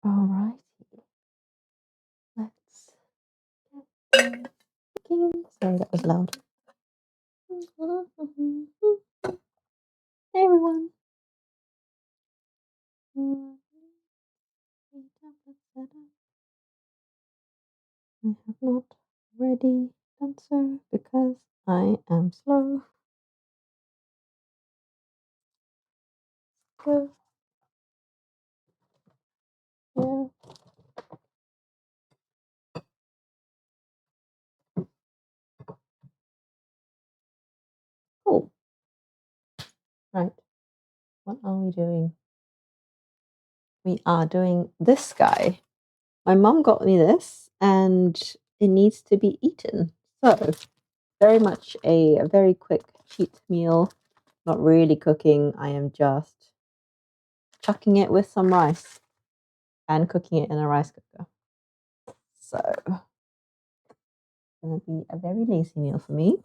Alrighty, let's get cooking. Sorry, that was loud. Hey everyone. I have not already done so because I am slow. Go here. Cool. Right. What are we doing? We are doing this guy. My mum got me this and it needs to be eaten. So, very much a very quick cheat meal. Not really cooking. I am just chucking it with some rice and cooking it in a rice cooker. So, it's going to be a very lazy meal for me.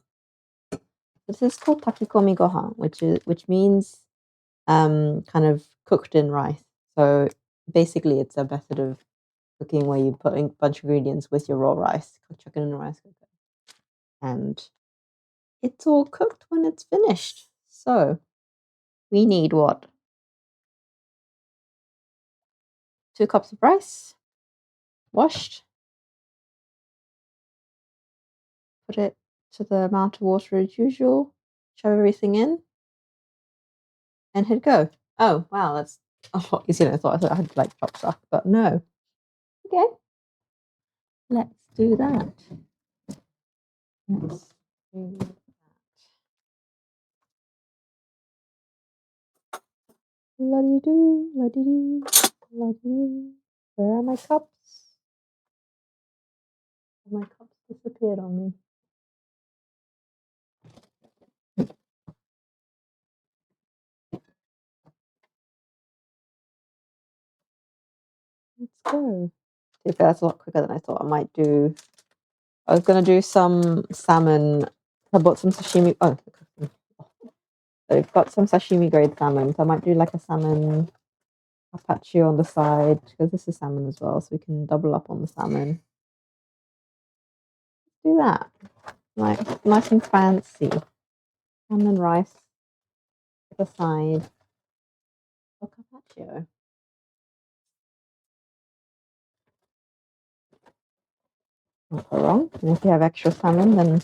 This is called takikomi gohan, which means kind of cooked in rice. So basically, it's a method of cooking where you put in a bunch of ingredients with your raw rice, chuck it in a rice cooker, and it's all cooked when it's finished. So we need what? 2 cups of rice, washed. Put it to the amount of water as usual. Shove everything in, and hit go. Oh wow, that's a lot easier than I thought. I thought I had to like chop stuff, but no. Okay, let's do that. Let's do that. La-dee-doo, la-dee-dee, la-dee-doo. Where are my cups? My cups disappeared on me. Let's go. Okay, that's a lot quicker than I thought I might do. I was going to do some salmon. I bought some sashimi. Oh, I've got some sashimi grade salmon. So I might do like a salmon carpaccio on the side because this is salmon as well. So we can double up on the salmon. Do that. Like nice and fancy. Salmon rice to the side for carpaccio. Not so wrong. And if you have extra salmon, then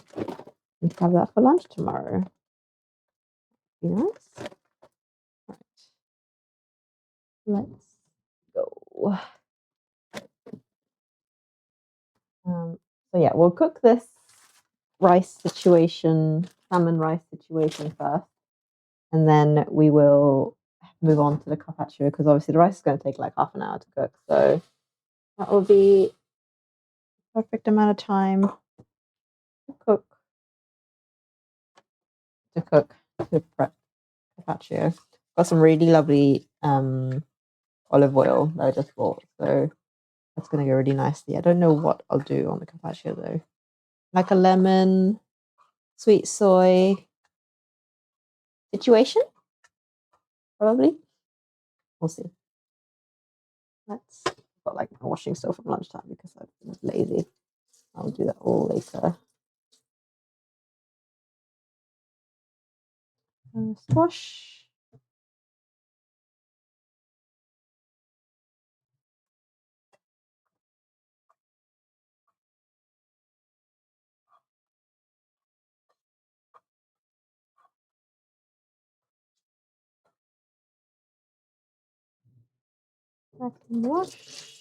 you can have that for lunch tomorrow. Be nice. Right. Let's go. So yeah, we'll cook this rice situation, salmon rice situation first, and then we will move on to the carpaccio because obviously the rice is going to take like half an hour to cook. So that will be a perfect amount of time to cook to prep carpaccio. Got some really lovely olive oil that I just bought, so that's going to go really nicely. I don't know what I'll do on the carpaccio though. Like a lemon, sweet soy situation, probably. We'll see. Let's got like my washing still from lunchtime because I've been lazy. I'll do that all later. Squash. Wash.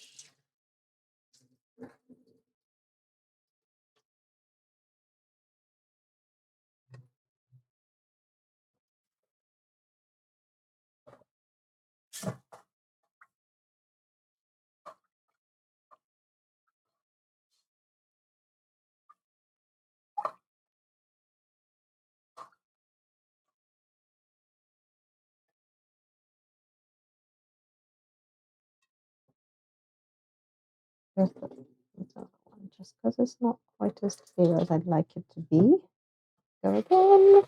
Just because it's not quite as clear as I'd like it to be. Go again.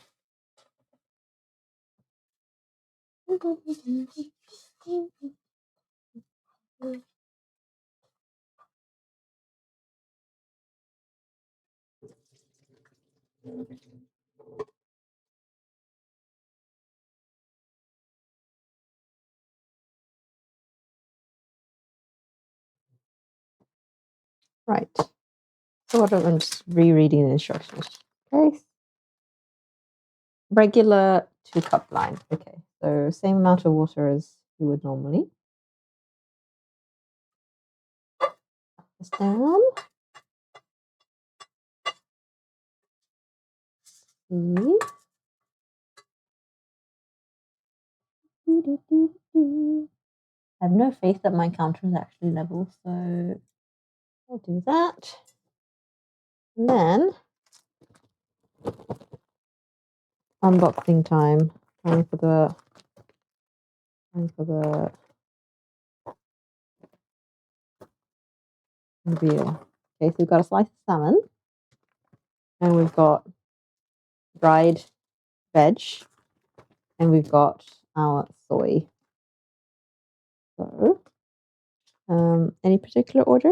Right. So I'm just rereading the instructions. Okay. Regular 2 cup line. Okay. So same amount of water as you would normally. This down. See. I have no faith that my counter is actually level, so I'll do that. And then unboxing time. Time for the reveal. Okay, so we've got a slice of salmon, and we've got dried veg, and we've got our soy. So, any particular order?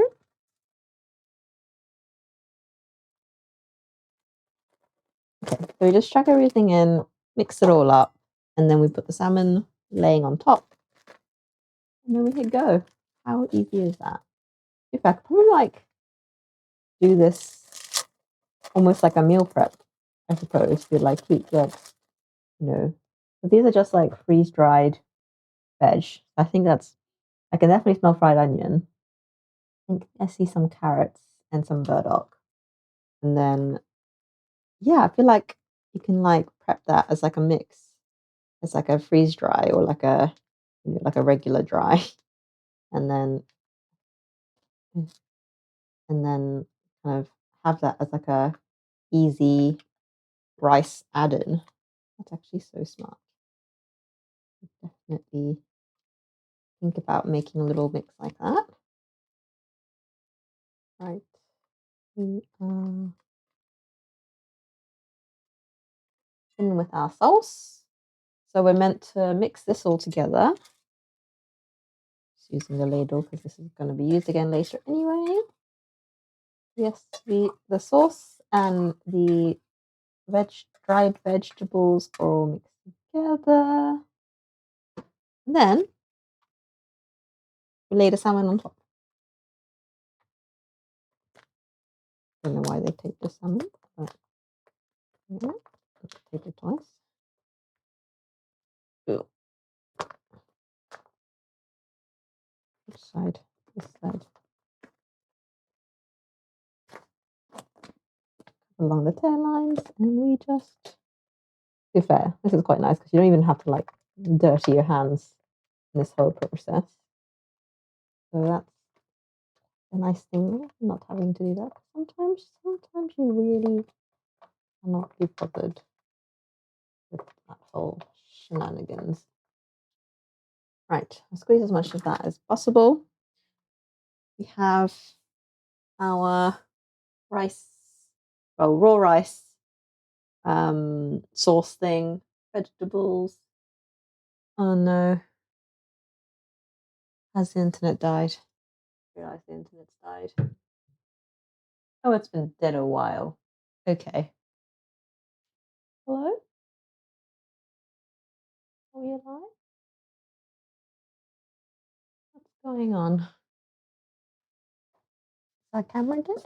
Okay, so we just chuck everything in, mix it all up, and then we put the salmon laying on top, and then we hit go. How easy is that? In fact, probably like do this almost like a meal prep, I suppose. You'd like keep the, but these are just like freeze dried veg. I think that's, I can definitely smell fried onion. I think I see some carrots and some burdock. And then, yeah, I feel like you can like prep that as like a mix. It's like a freeze dry or like a, like a regular dry. And then, kind of have that as like a easy rice add-in. That's actually so smart. Definitely think about making a little mix like that. Right. We are in with our sauce. So we're meant to mix this all together. Just using the ladle because this is going to be used again later anyway. Yes, the sauce and the dried vegetables are all mixed together. And then we lay the salmon on top. I don't know why they take the salmon, but yeah, take it twice. Ooh. Which side? This side. Along the tail lines, and we just, to be fair, this is quite nice because you don't even have to like dirty your hands in this whole process. So that's a nice thing, not having to do that. Sometimes you really cannot be bothered with that whole shenanigans. Right, I'll squeeze as much of that as possible. We have our rice, well, raw rice, sauce thing, vegetables. Oh no, has the internet died? I realize the internet's died. Oh, it's been dead a while. Okay. Hello? Are we alive? What's going on? Is our camera dead?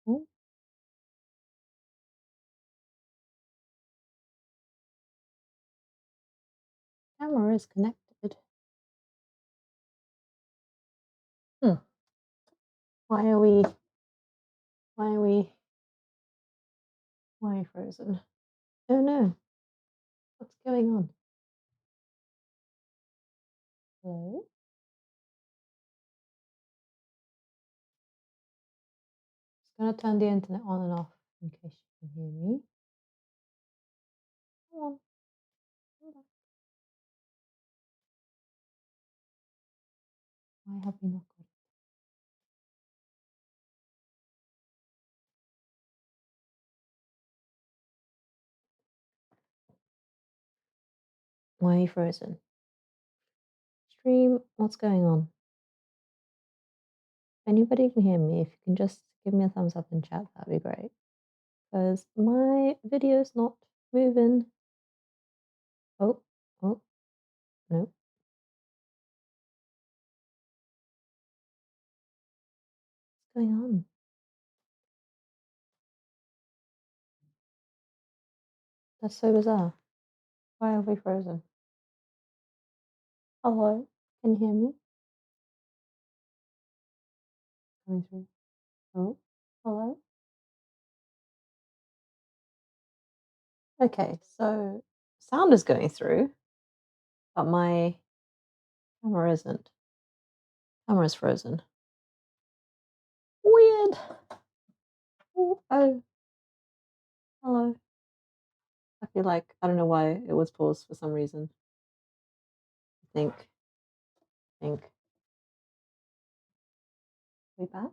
Oh, camera is connected. Hmm. Why are we frozen? Oh no. What's going on? Hello? Just gonna turn the internet on and off in case you can hear me. Come on. Come back. Why have we not got it? Why are you frozen? Stream, what's going on? If anybody can hear me, if you can just give me a thumbs up in chat. That'd be great. Because my video's not moving. Oh, oh, no. What's going on? That's so bizarre. Why have we frozen? Hello? Can you hear me? Coming through. Oh, hello? Okay, so sound is going through, but my camera isn't. Camera's frozen. Weird. Oh, hello. I feel like I don't know why it was paused for some reason. I think. We back?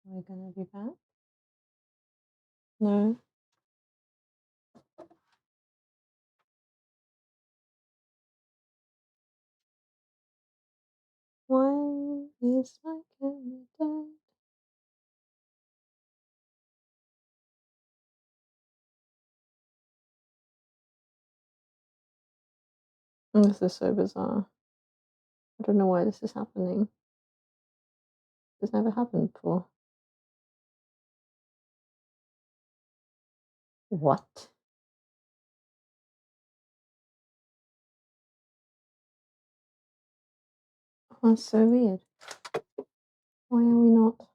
Are we gonna be back? No. Why is my camera dead? This is so bizarre. I don't know why this is happening. This never happened before. What? That's so weird. Why are we not?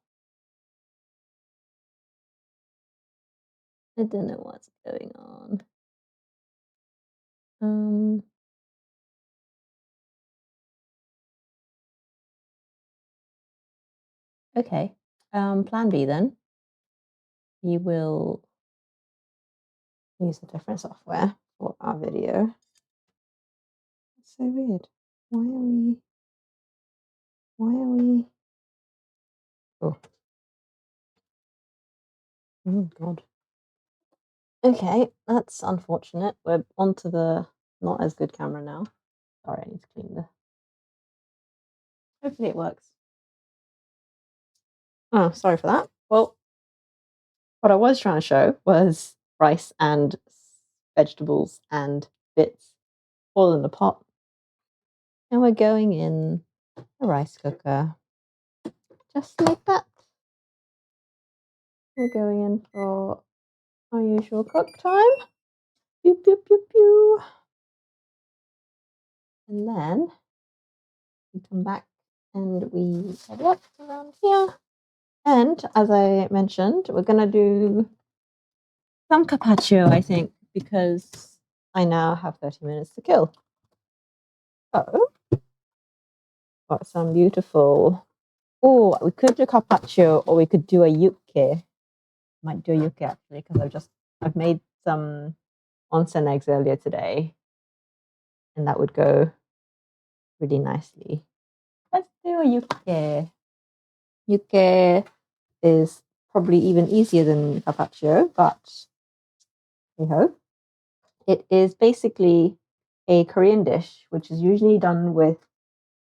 I don't know what's going on. Okay. Plan B then. We will use a different software for our video. It's so weird. Why are we? Oh. Oh God. Okay, that's unfortunate. We're onto the not as good camera now. Sorry, I need to clean the. Hopefully it works. Oh, sorry for that. Well, what I was trying to show was rice and vegetables and bits all in the pot. And we're going in the rice cooker. Just like that. We're going in for our usual cook time. Pew, pew, pew, pew. And then we come back and we set it up around here. And as I mentioned, we're going to do some carpaccio, I think, because I now have 30 minutes to kill. So, got some beautiful. Oh, we could do carpaccio or we could do a yukke. Might do a yukke actually because I've made some onsen eggs earlier today, and that would go really nicely. Let's do a yukke. Yukke is probably even easier than carpaccio, but hey ho. It is basically a Korean dish, which is usually done with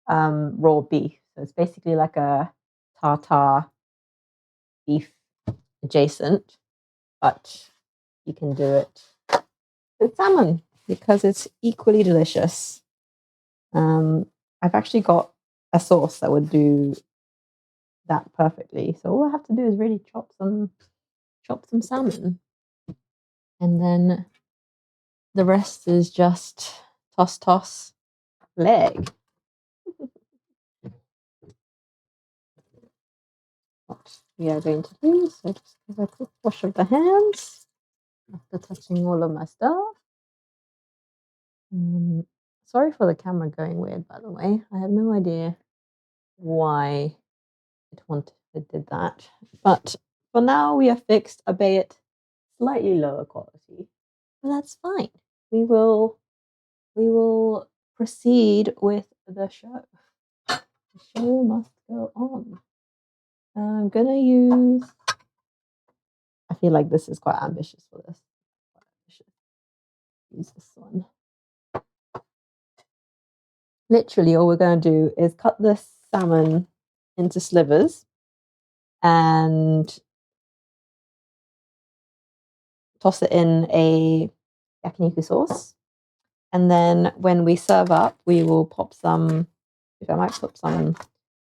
raw beef. So it's basically like a tartar beef adjacent, but you can do it with salmon because it's equally delicious. I've actually got a sauce that would do that perfectly. So all I have to do is really chop some salmon, and then the rest is just toss leg. What we are going to do, so just give a quick wash of the hands after touching all of my stuff. Sorry for the camera going weird, by the way. I have no idea why it did that. But for now, we are fixed, albeit slightly lower quality. But that's fine. We will proceed with the show. The show must go on. I'm gonna use. I feel like this is quite ambitious for this. Use this one. literally all we're going to do is cut the salmon into slivers and toss it in a yakiniku sauce. And then when we serve up, we will pop some, if I might put some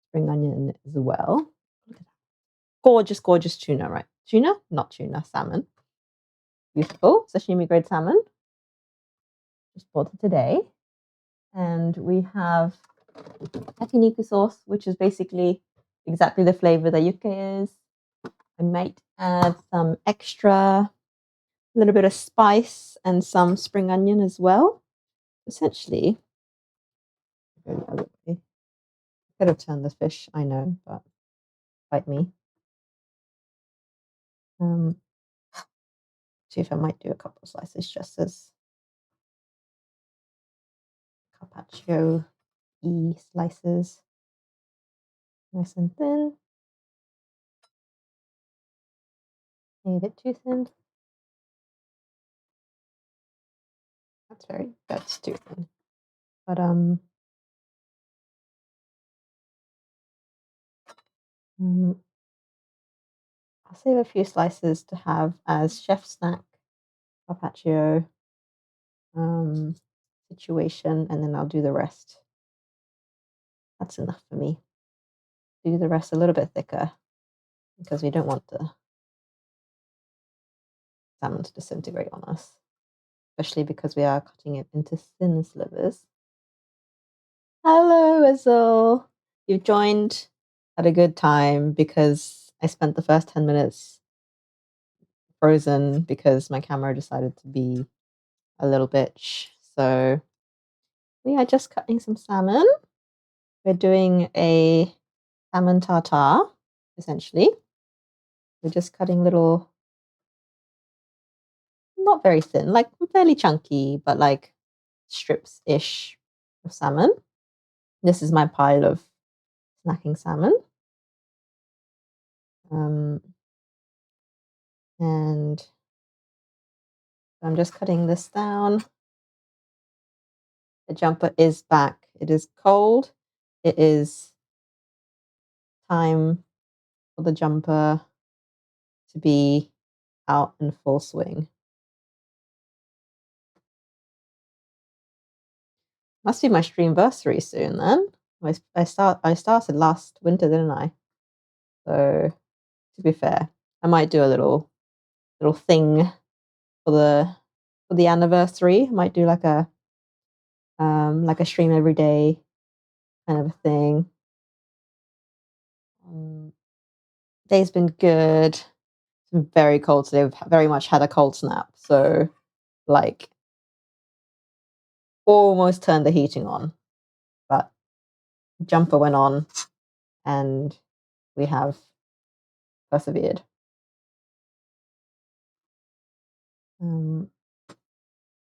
spring onion in it as well. Look at that. Gorgeous, gorgeous tuna, right? Tuna? Not tuna, salmon. Beautiful. Sashimi grade salmon. Just bought it today. And we have yakiniku sauce, which is basically exactly the flavor that yuke is. I might add some extra, a little bit of spice and some spring onion as well. Essentially, go the other way. Could have turned the fish, I know, but bite me. See if I might do a couple of slices just as carpaccio-y slices. Nice and thin. Maybe a bit too thin. That's too thin. But I'll save a few slices to have as chef snack carpaccio situation, and then I'll do the rest. That's enough for me. Do the rest a little bit thicker because we don't want the salmon to disintegrate on us, especially because we are cutting it into thin slivers. Hello, Azul. You've joined at a good time because I spent the first 10 minutes frozen because my camera decided to be a little bitch. So we are just cutting some salmon. We're doing a salmon tartare, essentially. We're just cutting little, not very thin, like fairly chunky, but like strips-ish of salmon. This is my pile of snacking salmon. And I'm just cutting this down. The jumper is back. It is cold. It is time for the jumper to be out in full swing. Must be my streamversary soon then. I started last winter, didn't I? So to be fair, I might do a little thing for the anniversary. I might do like a stream every day kind of a thing. Day's been good. It's been very cold today. We've very much had a cold snap. So like almost turned the heating on, but jumper went on and we have persevered.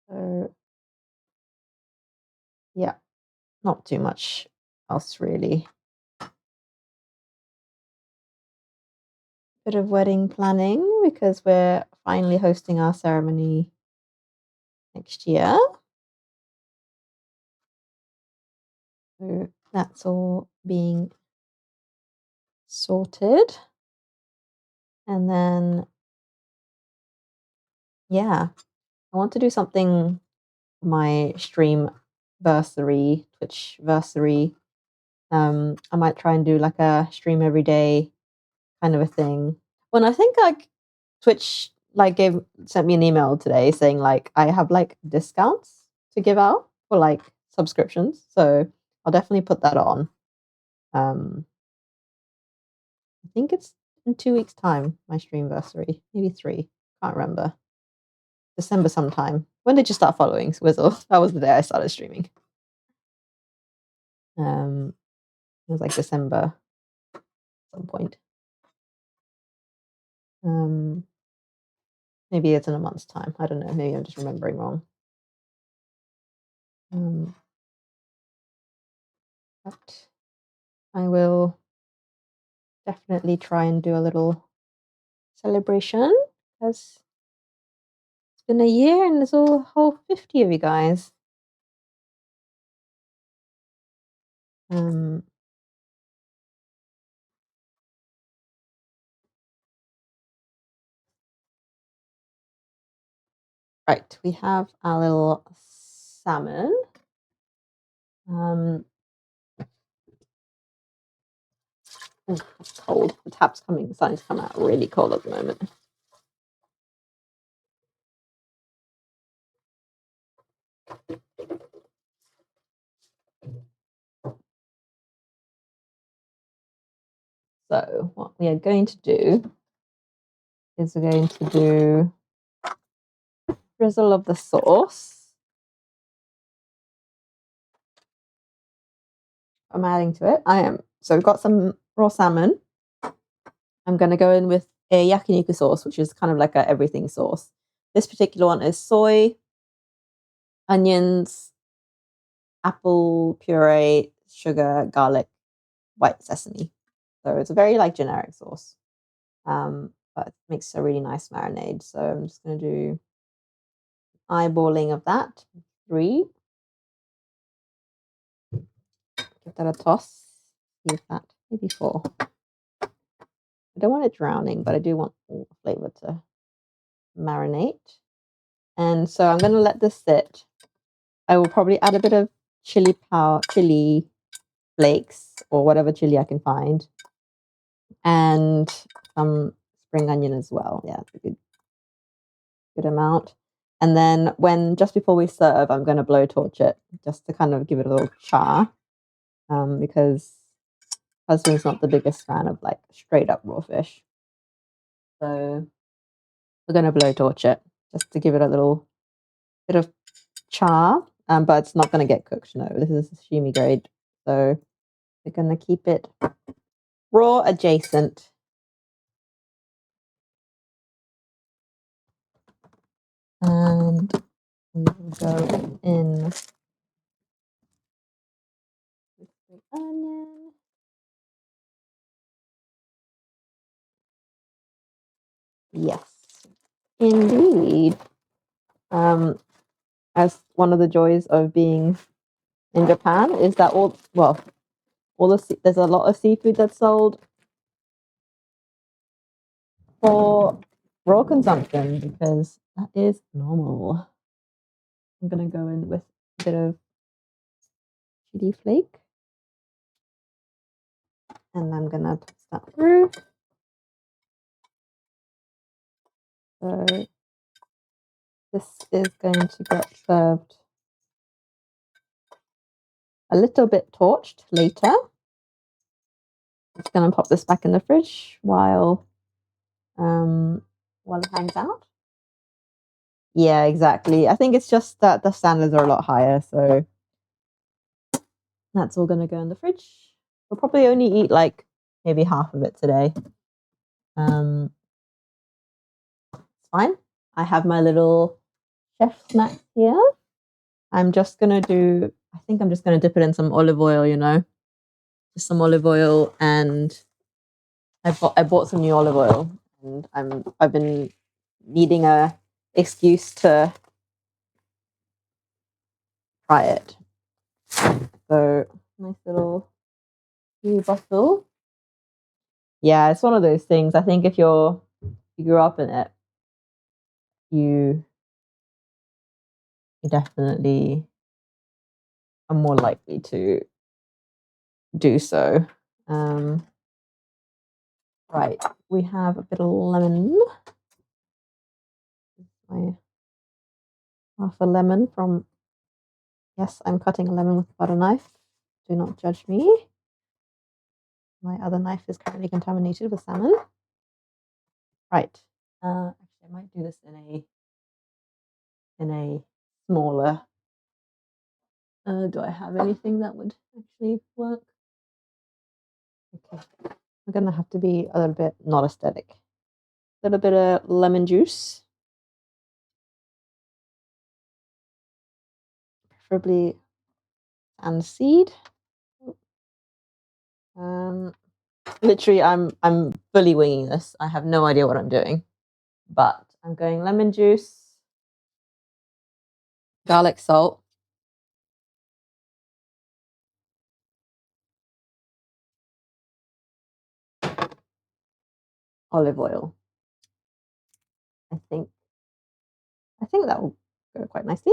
So yeah, not too much else really. Bit of wedding planning because we're finally hosting our ceremony next year. So that's all being sorted. And then, yeah, I want to do something for my stream versary, Twitch versary. I might try and do like a stream every day kind of a thing. Well, I think like Twitch like sent me an email today saying like I have like discounts to give out for like subscriptions. So I'll definitely put that on. I think it's in 2 weeks' time, my streamversary. Maybe 3. Can't remember. December sometime. When did you start following Swizzle? That was the day I started streaming. It was like December at some point. Maybe it's in a month's time. I don't know. Maybe I'm just remembering wrong. But I will definitely try and do a little celebration because it's been a year and there's a whole 50 of you guys. Um, right, we have our little salmon. Ooh, it's cold. The tap's starting to come out really cold at the moment. So what we are going to do is we're going to do drizzle of the sauce. I'm adding to it. So we've got some raw salmon. I'm going to go in with a yakiniku sauce, which is kind of like a everything sauce. This particular one is soy, onions, apple puree, sugar, garlic, white sesame. So it's a very like generic sauce, but it makes a really nice marinade. So I'm just going to do eyeballing of that. 3. Give that a toss. See if that maybe 4. I don't want it drowning, but I do want all the flavor to marinate. And so I'm going to let this sit. I will probably add a bit of chili flakes or whatever chili I can find, and some spring onion as well. Yeah, it's a good amount. And then just before we serve, I'm going to blowtorch it just to kind of give it a little char, because husband's not the biggest fan of like straight up raw fish. So we're going to blowtorch it just to give it a little bit of char, but it's not going to get cooked. No, this is sashimi grade. So we're going to keep it raw adjacent. And we will go in with the onion. Yes, indeed. As one of the joys of being in Japan is that there's a lot of seafood that's sold for raw consumption because that is normal. I'm gonna go in with a bit of chili flake, and I'm gonna toss that through. So this is going to get served a little bit torched later. I'm just gonna pop this back in the fridge while it hangs out. Yeah, exactly. I think it's just that the standards are a lot higher, so that's all gonna go in the fridge. We'll probably only eat like maybe half of it today. It's fine. I have my little chef snack here. I think I'm just gonna dip it in some olive oil, just some olive oil, and I bought some new olive oil, and I've been needing a excuse to try it. So nice little new bottle. Yeah, it's one of those things. I think if you grew up in it, you definitely are more likely to do so. Right, we have a bit of lemon. My half a lemon from. Yes, I'm cutting a lemon with a butter knife. Do not judge me. My other knife is currently contaminated with salmon. Right. Actually, I might do this in a smaller. Do I have anything that would actually work? Okay, we're gonna have to be a little bit not aesthetic. A little bit of lemon juice, preferably and seed. Literally, I'm fully winging this. I have no idea what I'm doing, but I'm going lemon juice, garlic salt, olive oil. I think that will go quite nicely.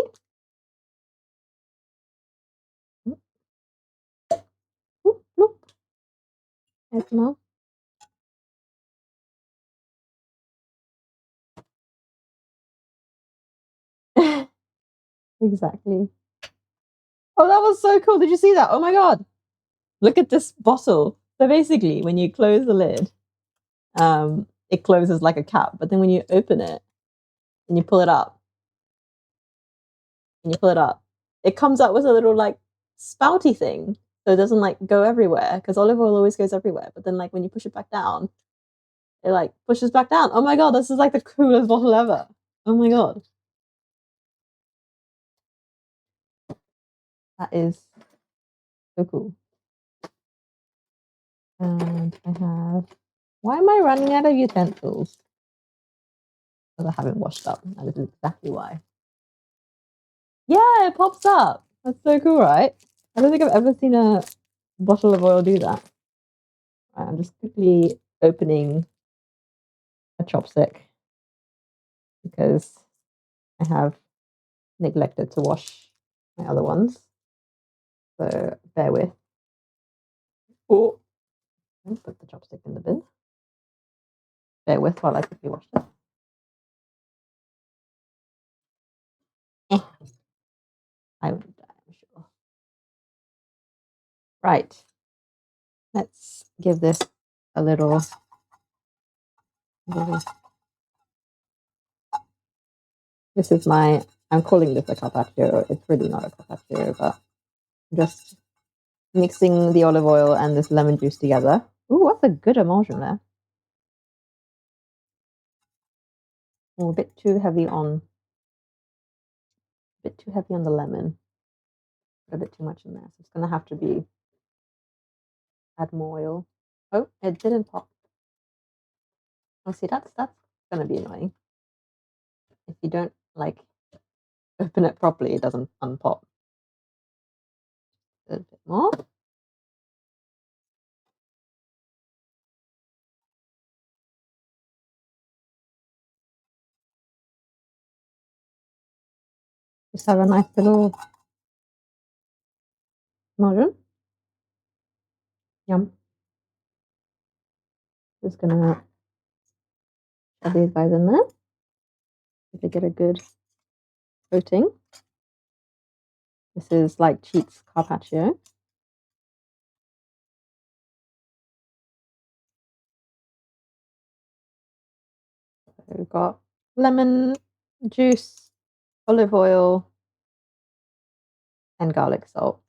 Oop, bloop. There's more. Exactly. Oh, that was so cool. Did you see that? Oh my God. Look at this bottle. So basically, when you close the lid, it closes like a cap. But then when you open it and you pull it up, it comes out with a little like spouty thing. So it doesn't like go everywhere because olive oil always goes everywhere. But then like when you push it back down, it like pushes back down. Oh my God, this is like the coolest bottle ever. Oh my God. That is so cool. And I have, why am I running out of utensils? Because I haven't washed up. That is exactly why. Yeah, it pops up. That's so cool, right? I don't think I've ever seen a bottle of oil do that. Right, I'm just quickly opening a chopstick because I have neglected to wash my other ones. So bear with. Oh, put the chopstick in the bin. Bear with while I quickly wash it. Eh, I won't die, I'm sure. Right. Let's give this a little. This is my, I'm calling this a carpaccio. It's really not a carpaccio, but I'm just mixing the olive oil and this lemon juice together. Ooh, that's a good emulsion there. Oh, a bit too heavy on, the lemon. Put a bit too much in there. So it's gonna have to be, add more oil. Oh, it didn't pop. Oh, see, that's gonna be annoying. If you don't like open it properly, it doesn't unpop. A bit more. Just have a nice little emulsion. Yum. Just gonna add these guys in there. If they get a good coating. This is like Cheats carpaccio. So we've got lemon juice, olive oil, and garlic salt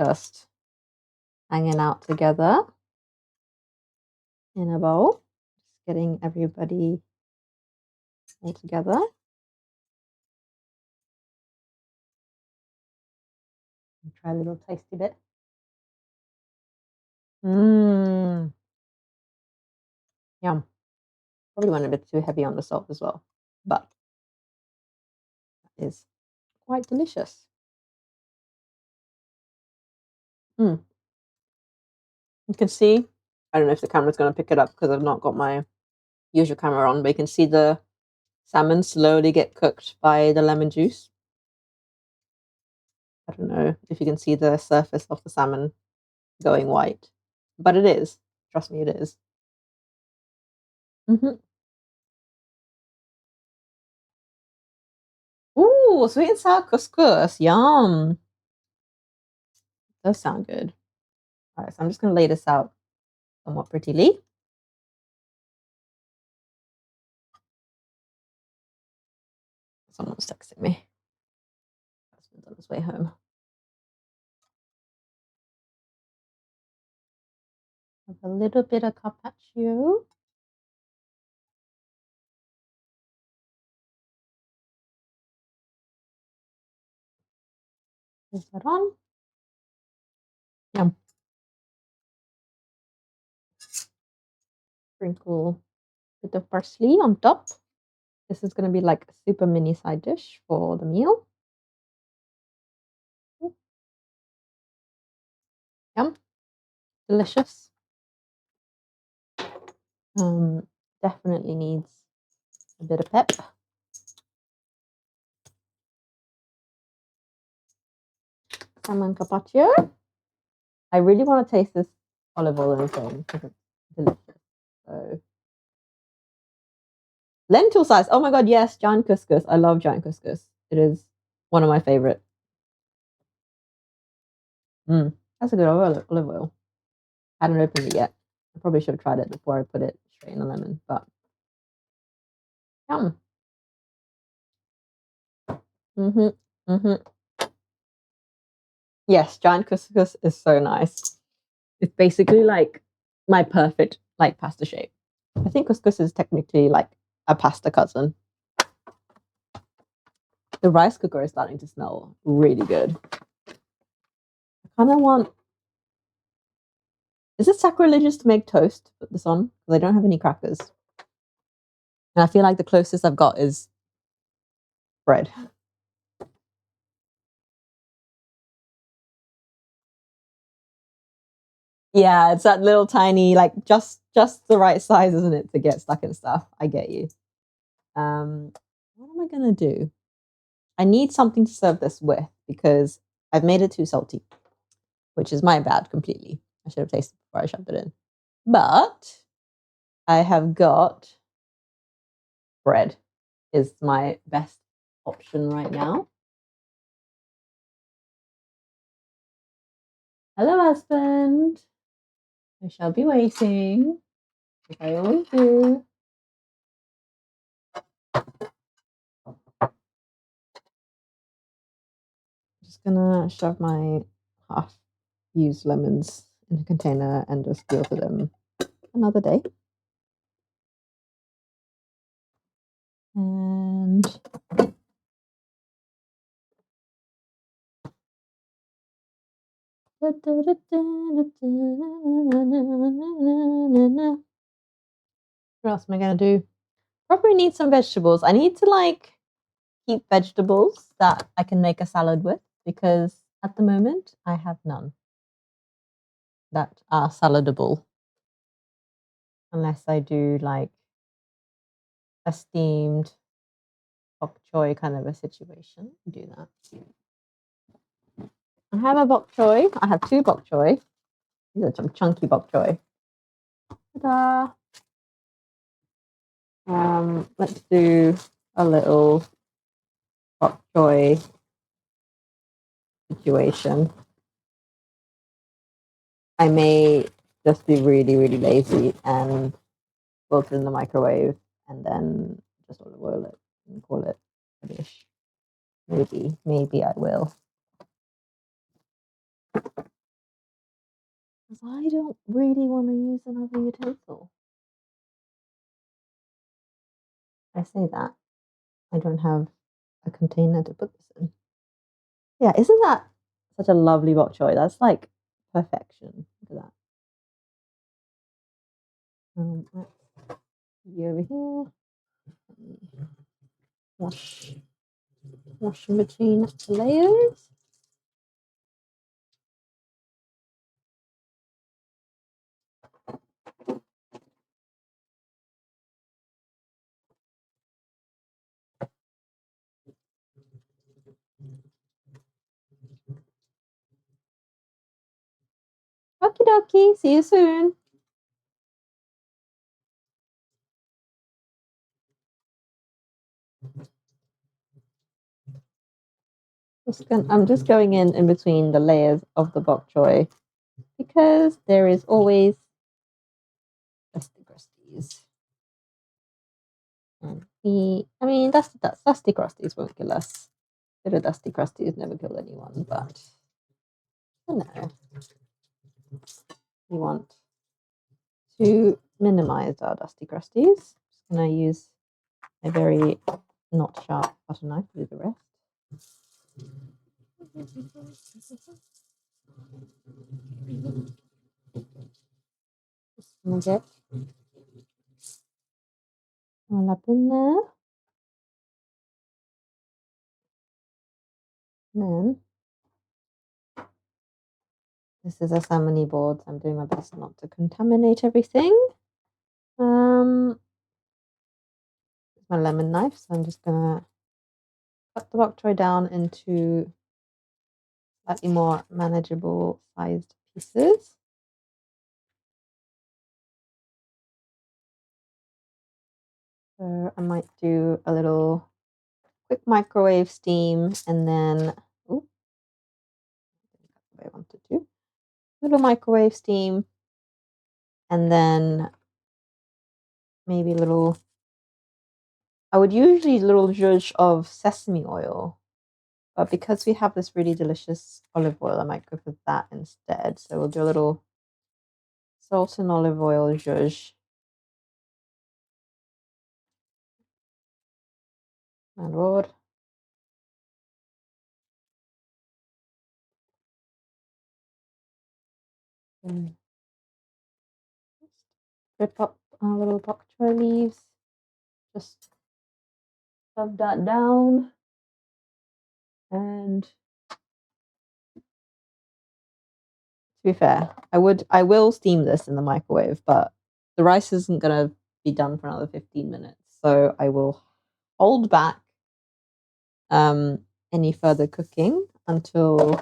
just hanging out together in a bowl. Just getting everybody all together. Try a little tasty bit. Mmm. Yum. Probably went a bit too heavy on the salt as well, but that is quite delicious. Mm. You can see, I don't know if the camera's going to pick it up because I've not got my usual camera on, but you can see the salmon slowly get cooked by the lemon juice. I don't know if you can see the surface of the salmon going white, but it is. Trust me, it is. Mm-hmm. Ooh, sweet and sour couscous. Yum. Does sound good. All right, so I'm just going to lay this out somewhat prettily. Someone's texting me. Husband's on his way home. Have a little bit of carpaccio. Is that on? Yum. Sprinkle a bit of parsley on top. This is going to be like a super mini side dish for the meal. Yum. Delicious. definitely needs a bit of pep. Salmon carpaccio. I really want to taste this olive oil and thing because it's delicious. So lentil size. Oh my god, yes, giant couscous. I love giant couscous. It is one of my favorite. That's a good olive oil. I hadn't opened it yet. I probably should have tried it before I put it straight in the lemon, but yum. Mm-hmm. Mm-hmm. Yes, giant couscous is so nice. It's basically like my perfect like pasta shape. I think couscous is technically like a pasta cousin. The rice cooker is starting to smell really good. I kind of want. Is it sacrilegious to make toast to put this on? Because I don't have any crackers. And I feel like the closest I've got is bread. Yeah, it's that little tiny, like just the right size, isn't it, to get stuck in stuff. I get you. What am I gonna do? I need something to serve this with because I've made it too salty, which is my bad completely. I should have tasted before I shoved it in. But I have got bread is my best option right now. Hello, husband. I shall be waiting, like I always do. Just gonna shove my half used lemons in a container and just deal with them another day. And what else am I gonna do? Probably need some vegetables. I need to like keep vegetables that I can make a salad with because at the moment I have none that are saladable unless I do like a steamed bok choy kind of a situation. Do that. I have a bok choy. I have two bok choy. These are some chunky bok choy. Ta-da! Let's do a little bok choy situation. I may just be really, really lazy and put it in the microwave and then just olive oil it and call it a dish. Maybe I will. Because I don't really want to use another utensil. I say that. I don't have a container to put this in. Yeah, isn't that such a lovely bok choy? That's like perfection. Look at that. Let's see over here. Wash in between layers. Okie dokie. See you soon. I'm just going in between the layers of the bok choy because there is always dusty crusties. And dusty crusties won't kill us. Bit of dusty crusties never kill anyone, but you know, we want to minimize our dusty crusties. Just gonna use a very not sharp butter knife to do the rest. Just gonna get all up in there. And then this is a salmon board, so I'm doing my best not to contaminate everything. my lemon knife, so I'm just gonna cut the bok choy down into slightly more manageable sized pieces. So I might do a little quick microwave steam and then, oh, I wanted to, little microwave steam and then maybe a little, I would usually a little zhuzh of sesame oil, but because we have this really delicious olive oil, I might go for that instead. So we'll do a little salt and olive oil zhuzh. My lord. Rip up our little bok choy leaves. Just shove that down. And to be fair, I will steam this in the microwave, but the rice isn't gonna be done for another 15 minutes. So I will hold back any further cooking until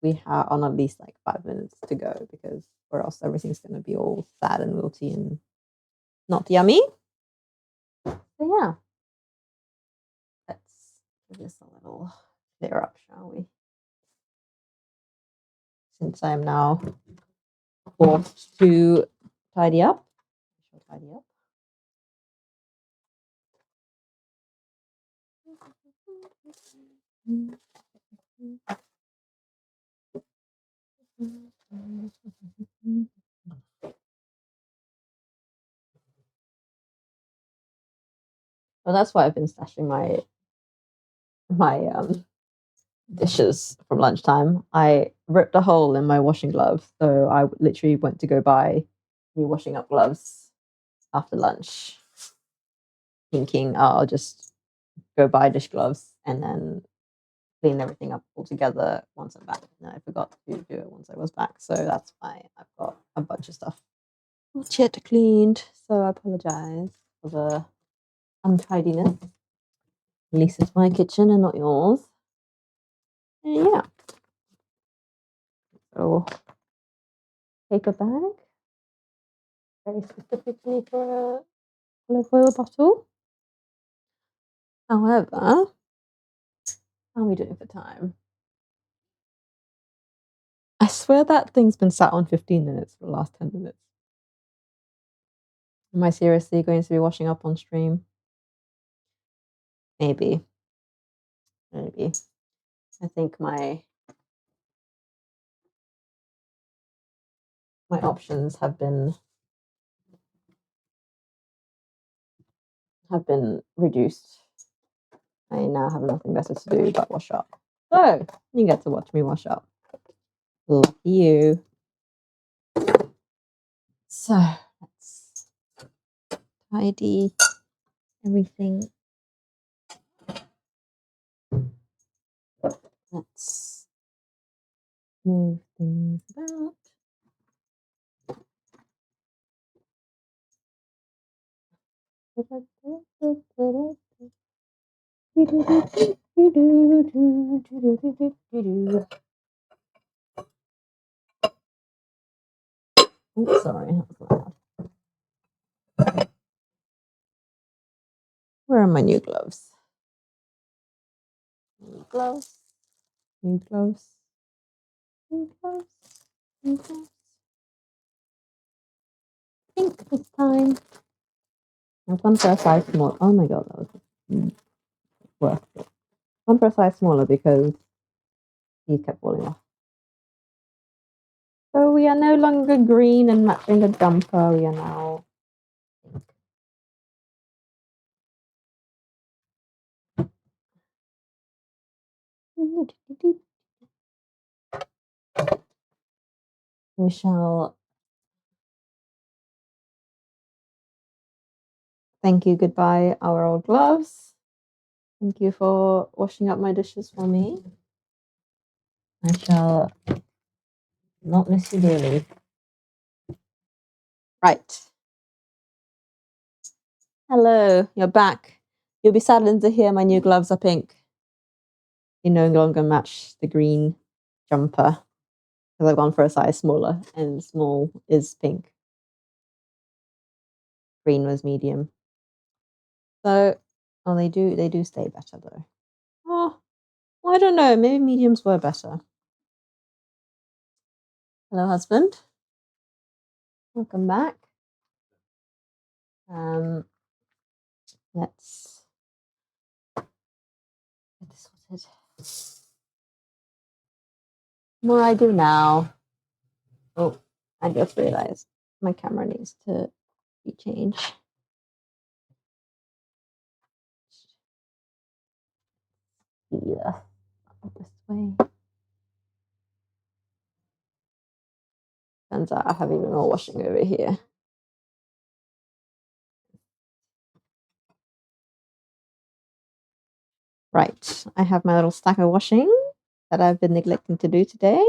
we are on at least like 5 minutes to go, because or else everything's gonna be all sad and wilty and not yummy. So yeah. Let's give this a little clear up, shall we? Since I am now forced to tidy up. I shall tidy up. Well, that's why I've been stashing my dishes from lunchtime. I ripped a hole in my washing glove, so I literally went to go buy new washing up gloves after lunch, thinking, oh, I'll just go buy dish gloves and then clean everything up all together once I'm back. And I forgot to do it once I was back, so that's why I've got a bunch of stuff not yet cleaned. So I apologize for the untidiness. At least it's my kitchen and not yours. And yeah. So paper bag, very specifically for a olive oil bottle. However, how are we doing for time? I swear that thing's been sat on 15 minutes for the last 10 minutes. Am I seriously going to be washing up on stream? Maybe. Maybe. I think my options have been reduced. I now have nothing better to do but wash up. So you get to watch me wash up. Lucky you. So let's tidy everything. Let's move things about. Oops, sorry, that was loud. Where are my new gloves? New gloves. New gloves. New gloves. New gloves. I think this time I've gone for a size small. Oh my god, that was worth it. I've gone for a size smaller because these kept falling off. So we are no longer green and matching the jumper. We are now pink. We shall thank you goodbye, our old gloves. Thank you for washing up my dishes for me. I shall not miss you dearly. Right. Hello, you're back. You'll be saddened to hear my new gloves are pink. They no longer match the green jumper because I've gone for a size smaller, and small is pink. Green was medium. So, oh, they do stay better though. Oh, well, I don't know. Maybe mediums were better. Hello, husband. Welcome back. Let's get this sorted. What I do now? Oh, I just realized my camera needs to be changed. Yeah, this way. Turns out I have even more washing over here. Right, I have my little stack of washing that I've been neglecting to do today.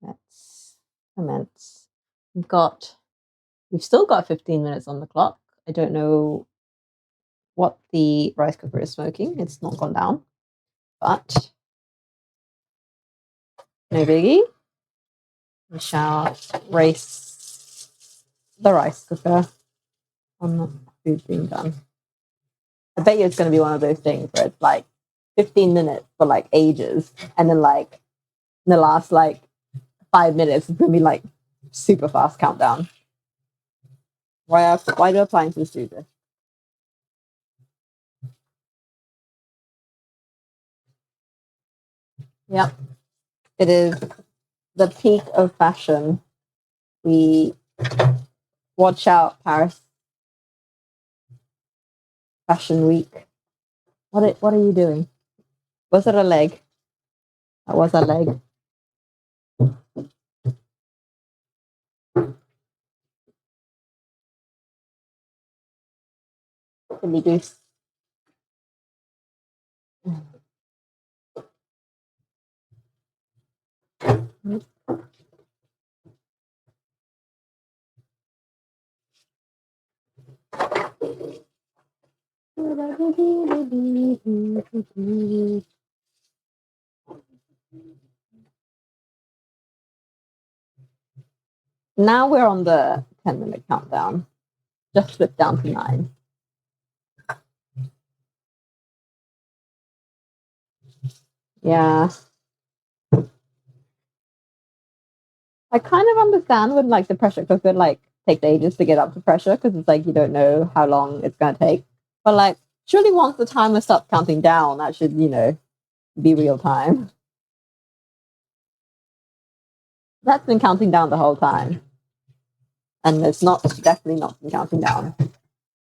Let's commence. We've still got 15 minutes on the clock. I don't know what the rice cooker is smoking. It's not gone down, but no biggie. We shall race the rice cooker on the food being done. I bet you it's going to be one of those things where it's like 15 minutes for like ages, and then like in the last like 5 minutes, it's going to be like super fast countdown. Why do appliances do this? Yep. It is the peak of fashion. We watch out, Paris Fashion Week. What are you doing? Was it a leg? That was a leg. Silly goose. Now we're on the 10-minute countdown. Just slipped down to 9. Yeah. I kind of understand when like the pressure cooker like takes ages to get up to pressure because it's like you don't know how long it's gonna take. But like surely once the timer stops counting down, that should, be real time. That's been counting down the whole time. And it's not definitely not been counting down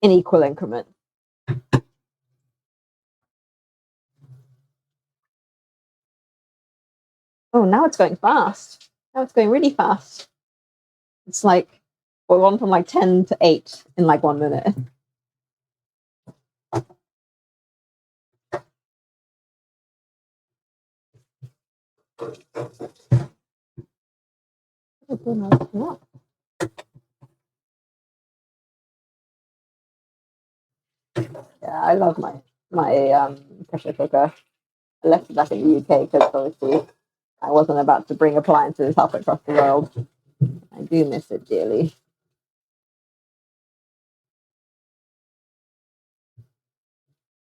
in equal increments. Oh, now it's going fast. Now it's going really fast. It's like we're on from like 10 to 8 in like 1 minute. Yeah, I love my pressure cooker. I left it back in the UK because obviously I wasn't about to bring appliances halfway across the world. I do miss it dearly.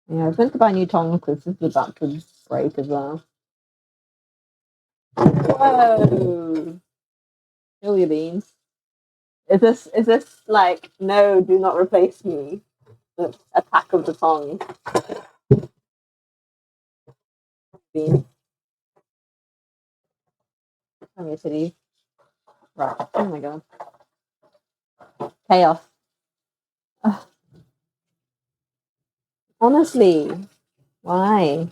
Yeah, I was meant to buy new tongs because this is about to break as well. Whoa! Kill your beans. Is this like no? Do not replace me. The attack of the tongs. Beans. Come here, titties. Right. Oh my god. Chaos. Ugh. Honestly, why?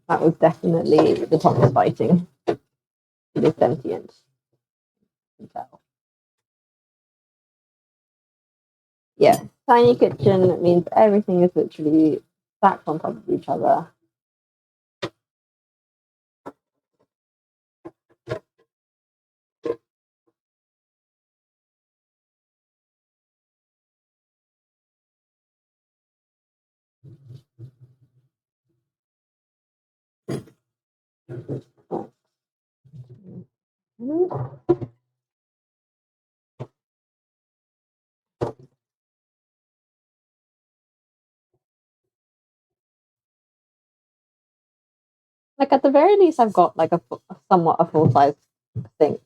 That was definitely the tongs fighting. It is sentient. You can tell. Yeah, tiny kitchen means everything is literally stacked on top of each other. Like at the very least, I've got like somewhat a full size sink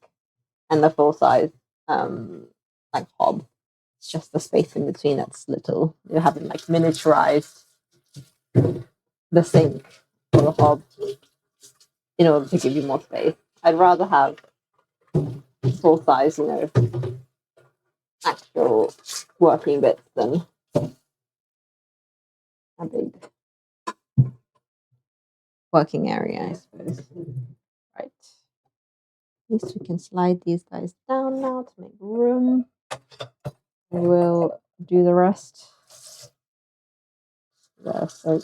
and the full size like hob. It's just the space in between that's little. You haven't like miniaturized the sink or the hob in order to give you more space. I'd rather have full size, actual working bits than a big working area, I suppose. Right. At least we can slide these guys down now to make room. We'll do the rest there. So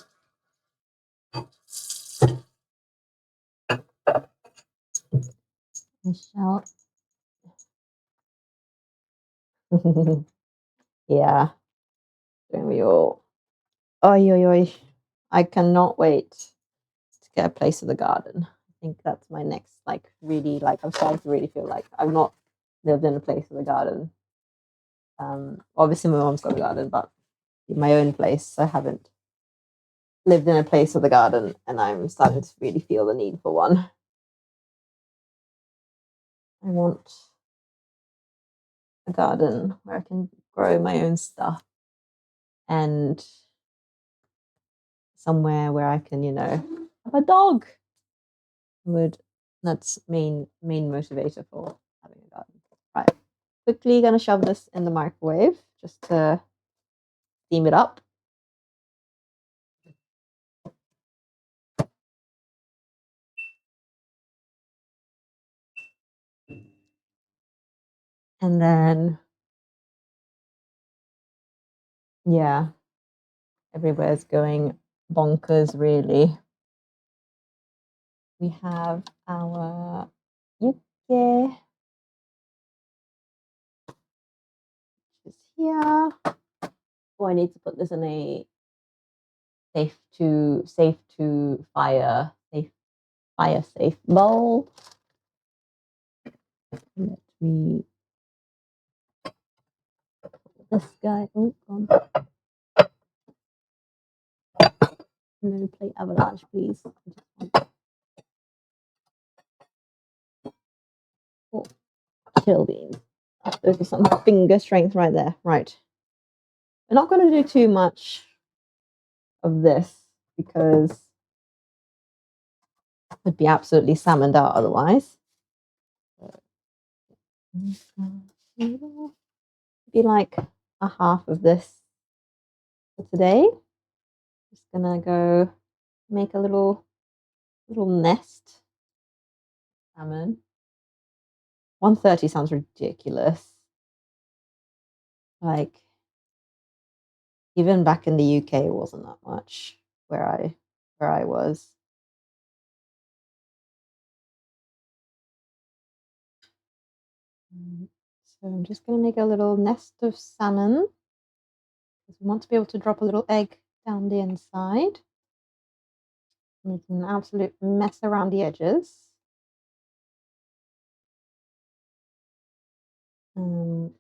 I shall. Yeah. Don't we all? Oi, oi, oi. I cannot wait to get a place of the garden. I think that's my next, like, really, like, I'm starting to really feel like I've not lived in a place of the garden. Obviously, my mom's got a garden, but in my own place, I haven't lived in a place of the garden, and I'm starting to really feel the need for one. I want a garden where I can grow my own stuff and somewhere where I can, have a dog. That's main motivator for having a garden. Right. Quickly gonna shove this in the microwave just to steam it up. And then yeah, everywhere's going bonkers really. We have our yuke, which is here. Oh, I need to put this in a fire safe bowl. Let me this guy. Oh god. No plate avalanche, please. Oh, chill beans. Those are some finger strength right there. Right. We're not going to do too much of this because it'd be absolutely salmoned out otherwise. Be like a half of this for today. Just gonna go make a little nest. Salmon. 130 sounds ridiculous. Like even back in the UK, it wasn't that much where I was. So I'm just going to make a little nest of salmon because we want to be able to drop a little egg down the inside, making an absolute mess around the edges. So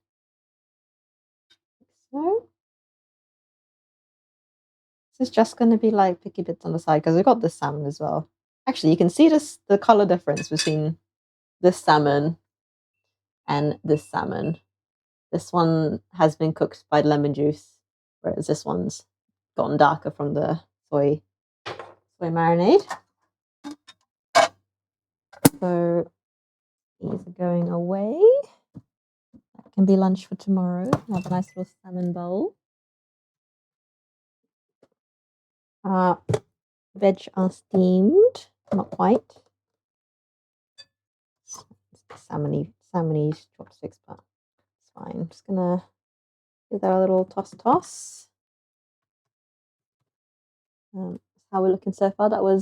this is just going to be like picky bits on the side because we've got this salmon as well. Actually, you can see the color difference between this salmon and this salmon. This one has been cooked by lemon juice, whereas this one's gotten darker from the soy marinade. So these are going away. That can be lunch for tomorrow. Have a nice little salmon bowl. Veg are steamed, not quite. Salmony chopsticks, but it's fine. I'm just gonna give that a little toss. How we're looking so far. I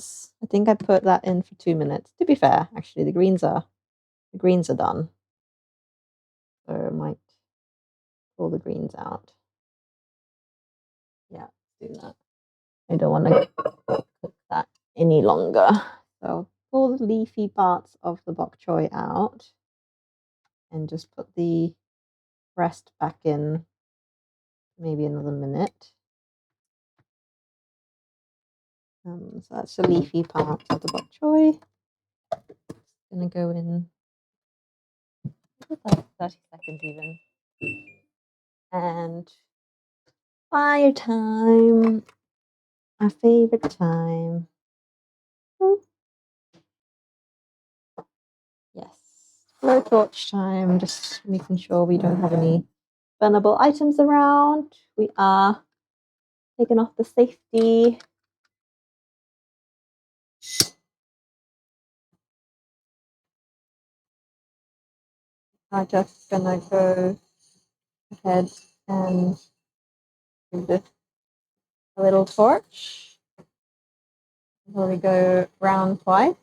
think I put that in for 2 minutes. To be fair, actually, the greens are done. So I might pull the greens out. Yeah, let's do that. I don't want to cook that any longer. So pull the leafy parts of the bok choy out and just put the rest back in maybe another minute. So that's the leafy part of the bok choy. Gonna go in like 30 seconds even. And fire time, our favorite time. Oh. Yes, blowtorch time, just making sure we don't have any burnable items around. We are taking off the safety. I'm just gonna go ahead and give this a little torch before we go round twice.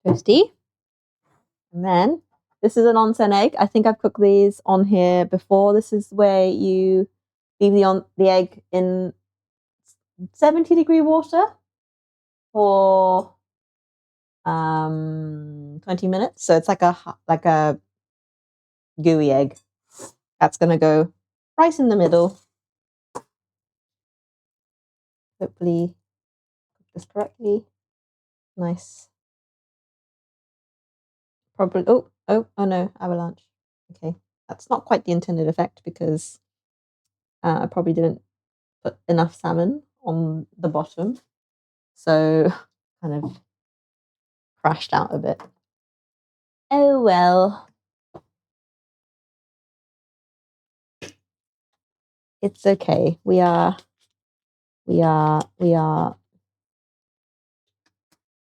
Toasty. And then this is an onsen egg. I think I've cooked these on here before. This is where you leave the egg in 70-degree water for 20 minutes. So it's like a gooey egg. That's gonna go right in the middle. Hopefully cook this correctly. Nice. Probably oh no, avalanche. Okay. That's not quite the intended effect because I probably didn't put enough salmon on the bottom. So kind of crashed out a bit. Oh well. It's okay. We are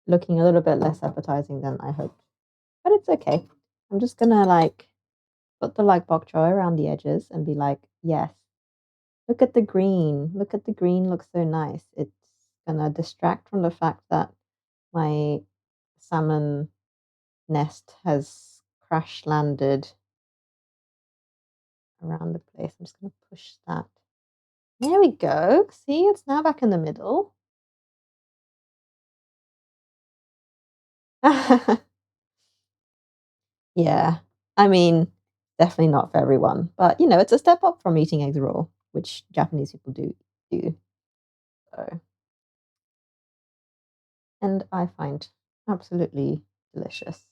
looking a little bit less appetizing than I hoped. But it's okay. I'm just gonna like put the like bok choy around the edges and be like, yes, look at the green. Look at the green, looks so nice. It's gonna distract from the fact that my salmon nest has crash landed around the place. I'm just gonna push that. There we go. See, it's now back in the middle. Yeah, I mean, definitely not for everyone, but it's a step up from eating eggs raw, which Japanese people do. So, and I find absolutely delicious.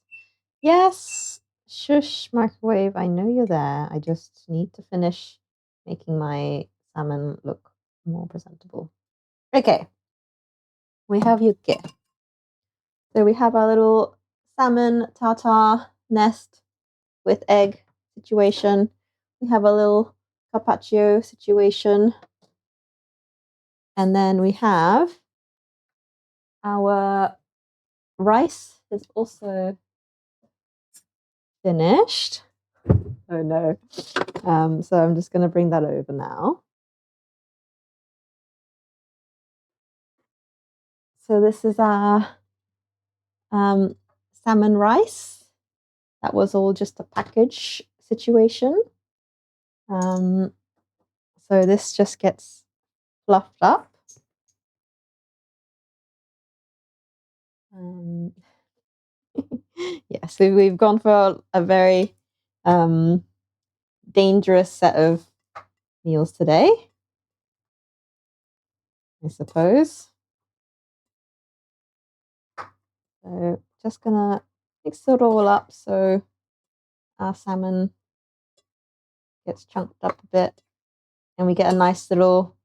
Yes, shush, microwave. I know you're there. I just need to finish making my salmon look more presentable. Okay, we have yuke. So we have our little salmon tartar nest with egg situation. We have a little carpaccio situation. And then we have our rice is also finished. Oh no. So I'm just going to bring that over now. So this is our salmon rice. That was all just a package situation. So this just gets fluffed up. Yes, we've gone for a very dangerous set of meals today, I suppose. So just gonna mix it all up so our salmon gets chunked up a bit and we get a nice little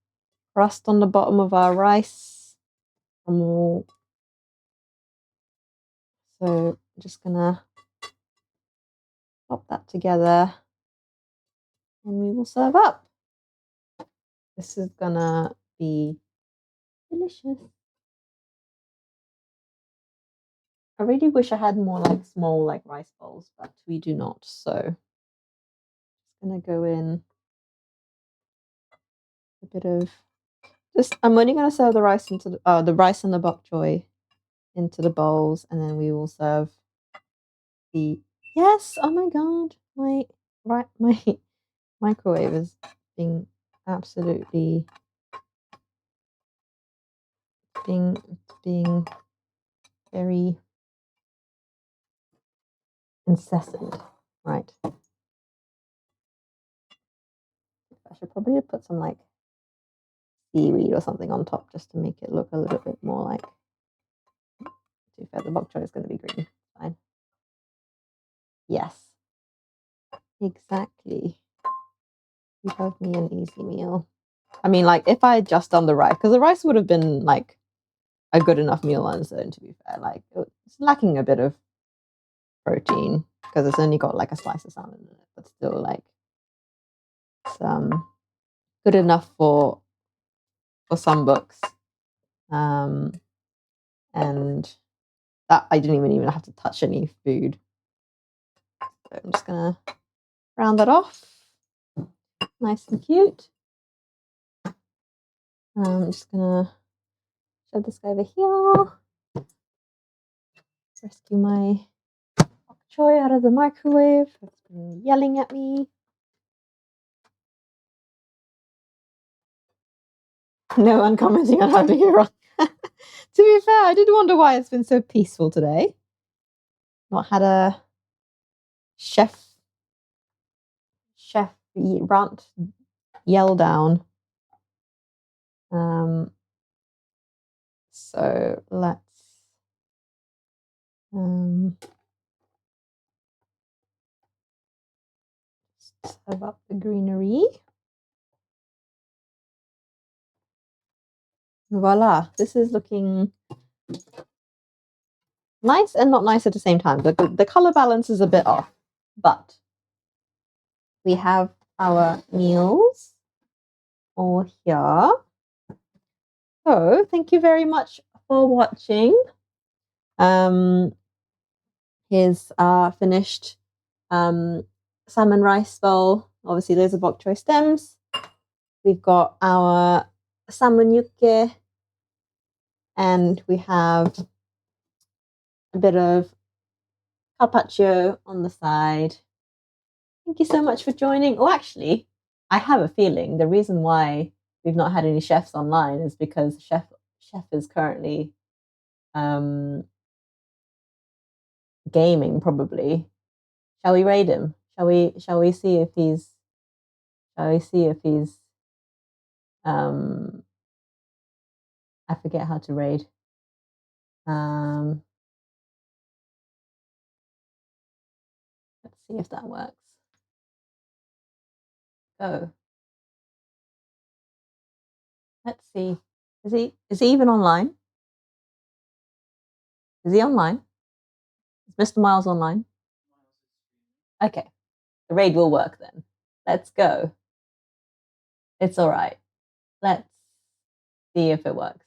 crust on the bottom of our rice. So I'm just gonna pop that together and we will serve up. This is gonna be delicious. I really wish I had more like small like rice bowls, but we do not. So just gonna go in a bit of I'm only gonna serve the rice into the rice and the bok choy into the bowls, and then we will serve the yes. Oh my god, my microwave is being absolutely being very incessant. Right. I should probably put some like seaweed or something on top just to make it look a little bit more like. To be fair, the bok choy is going to be green. Fine. Yes. Exactly. You gave me an easy meal. I mean, like if I had just done the rice, because the rice would have been like a good enough meal on its own. To be fair, like it's lacking a bit of protein because it's only got like a slice of salmon in it, but still like it's good enough for some books. And that I didn't even have to touch any food. So I'm just gonna round that off, nice and cute. I'm just gonna shove this guy over here. Rescue my bok choy out of the microwave. It's been yelling at me. No one commenting on how to get wrong. To be fair, I did wonder why it's been so peaceful today. Not had a chef rant yell down. So let's serve up the greenery. Voila, this is looking nice and not nice at the same time. The color balance is a bit off, but we have our meals all here. So thank you very much for watching. Here's our finished salmon rice bowl. Obviously, those are bok choy stems. We've got our salmon yukke, and we have a bit of carpaccio on the side. Thank you so much for joining. Oh, actually, I have a feeling the reason why we've not had any chefs online is because chef is currently gaming, probably. Shall we raid him? Shall we see if he's I forget how to raid. Let's see if that works. Go. Let's see. Is he even online? Is he online? Is Mr. Miles online? Okay. The raid will work then. Let's go. It's all right. Let's see if it works.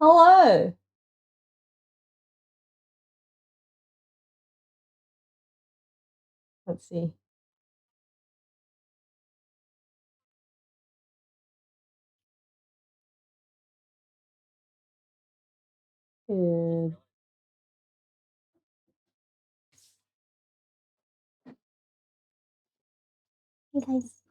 Hello. Let's see. Good. Hey guys.